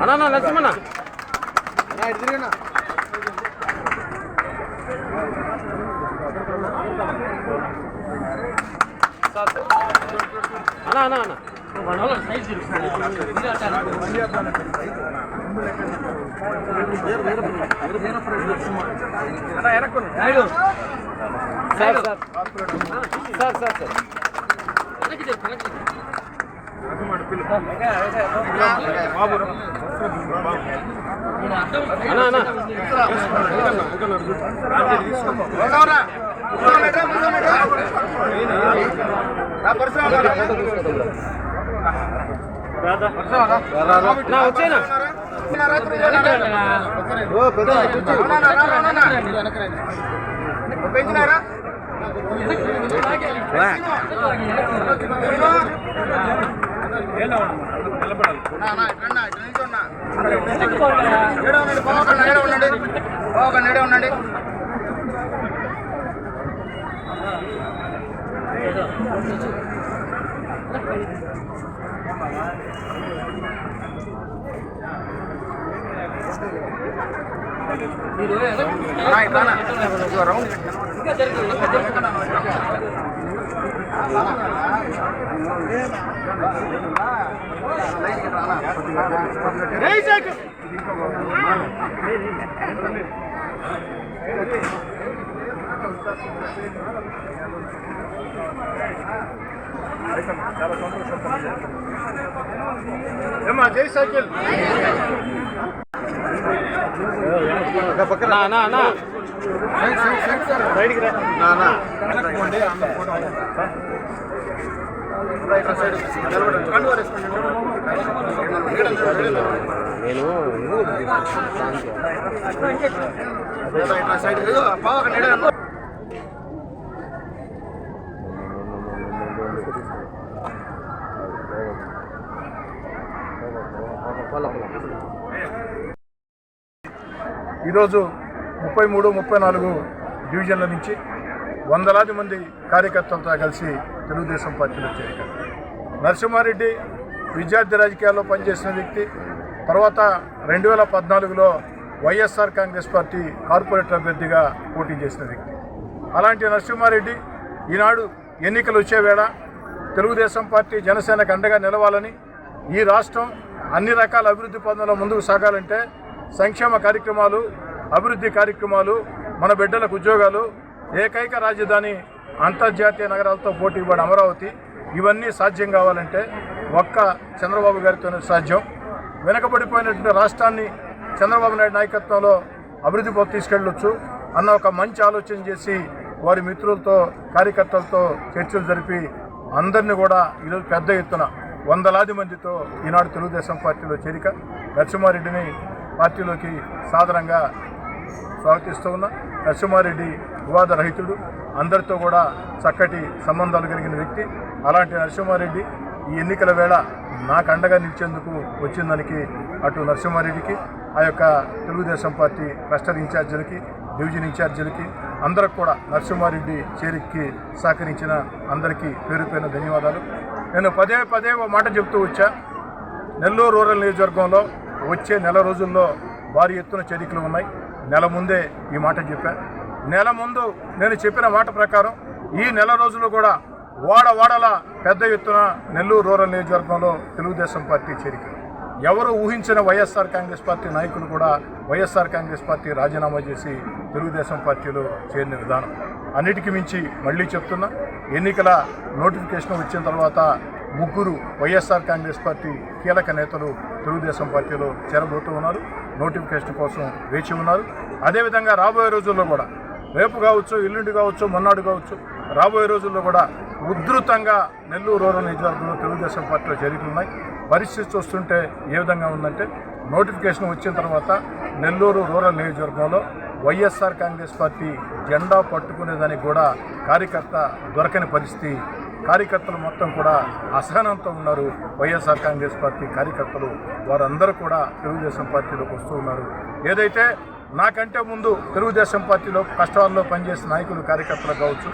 అన్నా నరసింహన్న అన్నా అన్నా అన్నా sir sir sir sir sir అన్నా వచ్చేనా ఉండండి. జై సైకిల్ ఈరోజు 33, 34 డివిజన్ల నుంచి వందలాది మంది కార్యకర్తలతో కలిసి తెలుగుదేశం పార్టీలో చేరిక. నరసింహారెడ్డి విద్యార్థి రాజకీయాల్లో పనిచేసిన వ్యక్తి. తర్వాత 2014లో వైఎస్ఆర్ కాంగ్రెస్ పార్టీ కార్పొరేటర్ అభ్యర్థిగా పోటీ చేసిన వ్యక్తి. అలాంటి నరసింహారెడ్డి ఈనాడు ఎన్నికలు వచ్చే వేళ తెలుగుదేశం పార్టీ జనసేనకు అండగా నిలవాలని, ఈ రాష్ట్రం అన్ని రకాల అభివృద్ధి పనుల్లో ముందుకు సాగాలంటే సంక్షేమ కార్యక్రమాలు, అభివృద్ధి కార్యక్రమాలు, మన బిడ్డలకు ఉద్యోగాలు, ఏకైక రాజధాని అంతర్జాతీయ నగరాలతో పోటీపడే అమరావతి, ఇవన్నీ సాధ్యం కావాలంటే ఒక్క చంద్రబాబు గారితోనే సాధ్యం. వెనకబడిపోయినటువంటి రాష్ట్రాన్ని చంద్రబాబు నాయుడు నాయకత్వంలో అభివృద్ధి పథకం తీసుకెళ్ళొచ్చు అన్న ఒక మంచి ఆలోచన చేసి వారి మిత్రులతో, కార్యకర్తలతో చర్చలు జరిపి అందరినీ కూడా ఈరోజు పెద్ద ఎత్తున వందలాది మందితో ఈనాడు తెలుగుదేశం పార్టీలో చేరిక. నరసింహారెడ్డిని పార్టీలోకి సాదరంగా స్వాగతిస్తూ ఉన్నా. నరసింహారెడ్డి వివాద రహితుడు, అందరితో కూడా చక్కటి సంబంధాలు కలిగిన వ్యక్తి. అలాంటి నరసింహారెడ్డి ఈ ఎన్నికల వేళ నాకు అండగా నిలిచేందుకు వచ్చిందానికి అటు నరసింహారెడ్డికి, ఆ యొక్క తెలుగుదేశం పార్టీ క్లస్టర్ ఇన్ఛార్జీలకి, డివిజన్ ఇన్ఛార్జీలకి అందరికి కూడా నరసింహారెడ్డి చేరికకి సహకరించిన అందరికీ పేరు పేరున ధన్యవాదాలు. నేను పదే పదే ఓ మాట చెప్తూ వచ్చా. నెల్లూరు రూరల్ నియోజకవర్గంలో వచ్చే నెల రోజుల్లో భారీ ఎత్తున చేరికలు ఉన్నాయి. నెల ముందే ఈ మాట చెప్పా. నెల ముందు నేను చెప్పిన మాట ప్రకారం ఈ నెల రోజులు కూడా వాడవాడల పెద్ద ఎత్తున నెల్లూరు రూరల్ నియోజకవర్గంలో తెలుగుదేశం పార్టీ చేరిక. ఎవరు ఊహించిన వైఎస్ఆర్ కాంగ్రెస్ పార్టీ నాయకులు కూడా వైఎస్ఆర్ కాంగ్రెస్ పార్టీ రాజీనామా చేసి తెలుగుదేశం పార్టీలో చేరిన విధానం. అన్నిటికీ మించి మళ్ళీ చెప్తున్నా, ఎన్నికల నోటిఫికేషన్ వచ్చిన తర్వాత 3 వైఎస్ఆర్ కాంగ్రెస్ పార్టీ కీలక నేతలు తెలుగుదేశం పార్టీలో చేరబోతూ ఉన్నారు. నోటిఫికేషన్ కోసం వేచి ఉన్నారు. అదేవిధంగా రాబోయే రోజుల్లో కూడా, రేపు కావచ్చు, ఎల్లుండి కావచ్చు, మొన్నాడు కావచ్చు, రాబోయే రోజుల్లో కూడా ఉధృతంగా నెల్లూరు రూరల్ నియోజకవర్గంలో తెలుగుదేశం పార్టీలో చేరికలున్నాయి. పరిస్థితి చూస్తుంటే ఏ విధంగా ఉందంటే, నోటిఫికేషన్ వచ్చిన తర్వాత నెల్లూరు రూరల్ నియోజకవర్గంలో వైఎస్ఆర్ కాంగ్రెస్ పార్టీ జెండా పట్టుకునేదానికి కూడా కార్యకర్త దొరకని పరిస్థితి. కార్యకర్తలు మొత్తం కూడా అసహనంతో ఉన్నారు. వైఎస్ఆర్ కాంగ్రెస్ పార్టీ కార్యకర్తలు వారందరూ కూడా తెలుగుదేశం పార్టీలోకి వస్తూ ఉన్నారు. ఏదైతే నాకంటే ముందు తెలుగుదేశం పార్టీలో కష్టాల్లో పనిచేసిన నాయకులు కార్యకర్తలు కావచ్చు,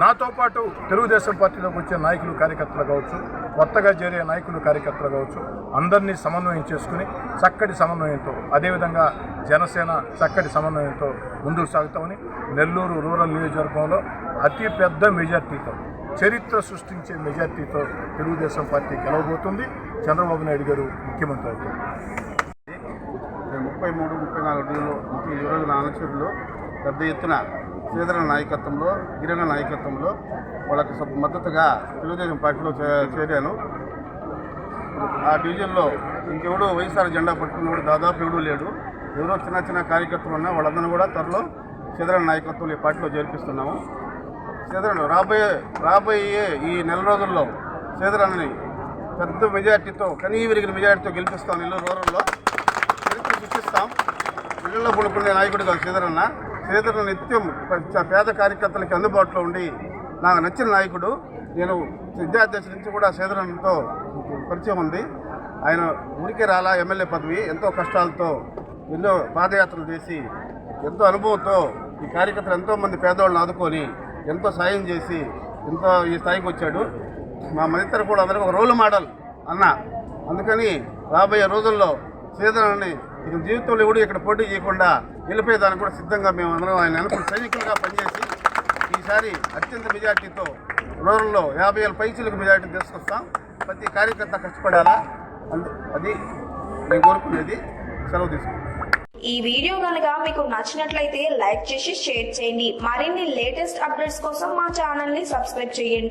నాతో పాటు తెలుగుదేశం పార్టీలోకి వచ్చే నాయకులు కార్యకర్తలు కావచ్చు, కొత్తగా చేరే నాయకులు కార్యకర్తలు కావచ్చు, అందరినీ సమన్వయం చేసుకుని చక్కటి సమన్వయంతో, అదేవిధంగా జనసేన చక్కటి సమన్వయంతో ముందుకు సాగుతామని నెల్లూరు రూరల్ నియోజకవర్గంలో అతి పెద్ద మెజార్టీతో, చరిత్ర సృష్టించే మెజార్టీతో తెలుగుదేశం పార్టీ గెలవబోతుంది. చంద్రబాబు నాయుడు గారు ముఖ్యమంత్రి అవుతారు. 33-34 ఈరోజు నా అనుచరులు పెద్ద ఎత్తున శ్రీధర నాయకత్వంలో, గిరిజన నాయకత్వంలో వాళ్ళకి మద్దతుగా తెలుగుదేశం పార్టీలో చేరాను. ఆ డివిజన్లో ఇంకెవడో వైఎస్ఆర్ జెండా పట్టుకున్నవాడు దాదాపు ఎవడూ లేడు. ఎవరో చిన్న చిన్న కార్యకర్తలు ఉన్నా వాళ్ళందరూ కూడా త్వరలో శ్రీధర నాయకత్వంలో ఈ పార్టీలో చేర్పిస్తున్నాము. శ్రీధరను రాబోయే ఈ నెల రోజుల్లో శ్రీధరని పెద్ద మెజార్టీతో, కనీవిరిగిన మెజార్టీతో గెలిపిస్తాం. నెల్లూరు రూరల్లో చరిత్ర సృష్టిస్తాం. ఇళ్లలో పడుకునే నాయకుడు కాదు శ్రీధరన్న. శ్రీధరన్ నిత్యం పేద కార్యకర్తలకి అందుబాటులో ఉండి నాకు నచ్చిన నాయకుడు. నేను విద్యార్థి నుంచి కూడా శ్రీధరన్తో పరిచయం ఉంది. ఆయన ఊరికే రాలా ఎమ్మెల్యే పదవి, ఎంతో కష్టాలతో ఎన్నో పాదయాత్రలు చేసి ఎంతో అనుభవంతో ఈ కార్యకర్తలు ఎంతోమంది పేదవాళ్ళని ఆదుకొని ఎంతో సాయం చేసి ఎంతో ఈ స్థాయికి వచ్చాడు. మా మనిద్దరు కూడా అందరికీ ఒక రోల్ మోడల్ అన్న. అందుకని రాబోయే రోజుల్లో శ్రీధరన్ని ఇక జీవితంలో ఎవడు ఇక్కడ పోటీ చేయకుండా వెళ్ళిపోయేదానికి కూడా సిద్ధంగా మేము అందరం ఆయన అనుకున్న సైనికులుగా పనిచేసి ఈసారి అత్యంత మెజార్టీతో రూరల్లో 50,000 పైసలకు మెజార్టీ తీసుకొస్తాం. ప్రతి కార్యకర్త కష్టపడాలా, అది నేను కోరుకునేది. సెలవు తీసుకుంటాం. ఈ వీడియో కనుక మీకు నచ్చినట్లయితే లైక్ చేసి షేర్ చేయండి. మరిన్ని లేటెస్ట్ అప్డేట్స్ కోసం మా ఛానల్ ని సబ్స్క్రైబ్ చేయండి.